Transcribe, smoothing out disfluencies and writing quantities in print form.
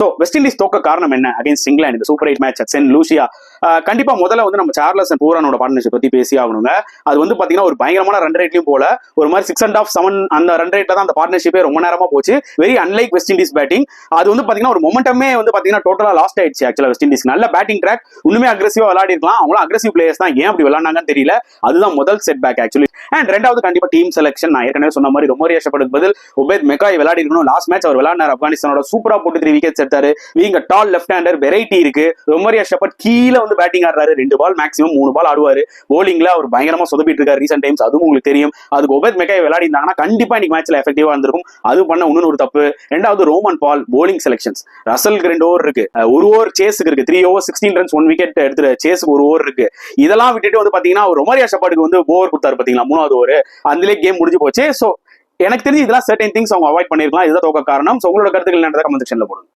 So west Indies தோக்க காரணம் என்ன அகைன்ஸ்ட் இங்கிலாந்து இந்த சூப்பர் 8 மேட்ச் சென்ட் லூசியா? கண்டிப்பா முதல்ல வந்து நம்ம சார்லஸ் அண்ட் பூரானோட பார்ட்னர்ஷிப் பத்தி பேசி ஆகணுங்க. அது வந்து பாத்தீங்கன்னா ஒரு பயங்கரமான ரன் ரேட்லயும் போல ஒரு மாதிரி 6.5 7 அந்த ரன் ரேட்ல தான் அந்த பார்ட்னர்ஷிப்பே ரொம்ப நேரமா போச்சு. Very unlike west Indies batting. அது வந்து பாத்தீங்கன்னா ஒரு மொமெண்டமே வந்து பாத்தீங்கன்னா டோட்டலா லாஸ்ட் ஆயிடுச்சு. ஆக்சுவலா வெஸ்ட் இண்டீஸ் நல்ல பேட்டிங் ட்ராக், இன்னுமே அக்ரெசிவா விளையாடி இருக்கலாம். அவங்களும் அக்ரெசிவ் பிளேயர்ஸ் தான், ஏன் அப்படி விளையாடுனாங்கன்னு தெரியல. அதுதான் முதல் செட் பேக் ஆக்சுவலி. அண்ட் ரெண்டாவது கண்டிப்பா டீம் செலக்ஷன். நான் ஏற்கனவே சொன்ன மாதிரி ரொமோரியா ஷெப்பர்டுக்கு பதில் உபேத் மெக்காய் விளையாடி இருக்கணும். லாஸ்ட் மேட்ச் அவர் விளையாடினார், ஆப்கானிஸ்தானோட சூப்பரா போட்டு 3 விக்கெட்ஸ் எடுத்தாரு. நீங்க டால் லெஃப்ட் ஹேண்டர், வெரைட்டி இருக்கு. ரொமோரியா ஷெப்பர்ட் கீழே வந்து பேட்டிங் ஆடுறாரு. 2 பால் மேக்ஸிமம் 3 பால் ஆடுவாரு. போலிங்ல அவர் பயங்கரமா சொதப்பிட்டு இருக்காரு ரீசென்ட் டைம்ஸ், அதுவும் உங்களுக்கு தெரியும். அதுக்கு உபேத் மெக்காய் விளையாடி இருந்தாங்கன்னா கண்டிப்பா இன்னைக்கு மேட்ச்ல எஃபெக்டிவா இருந்திருக்கும். அது பண்ண இன்னொரு தப்பு. ரெண்டாவது ரோமன் பால் போலிங் செலக்ஷன்ஸ். ரசலுக்கு 2 ஓவர் இருக்கு, ஒரு ஓவர் சேஸுக்கு இருக்கு. 3 overs 16 runs 1 wicket எடுத்து சேஸுக்கு 1 ஓவர் இருக்கு. இதெல்லாம் விட்டுட்டு வந்து பாத்தீங்கன்னா ரொமோரியா ஷெப்பர்டுக்கு வந்து ஓவர் கொடுத்தாரு பாத்தீங்களா, 3வது ஓவர். அதுலயே கேம் முடிஞ்சு போச்சு. சோ எனக்கு தெரிஞ்சு இதெல்லாம் சர்டன் திங்ஸ் அவங்க அவாய்ட் பண்ணிருக்கலாம். இதுதான் தோக்க காரணம். சோ உங்களோட கருத்துக்கள் என்னன்றதை கமெண்ட் செக்ஷன்ல போடுங்க.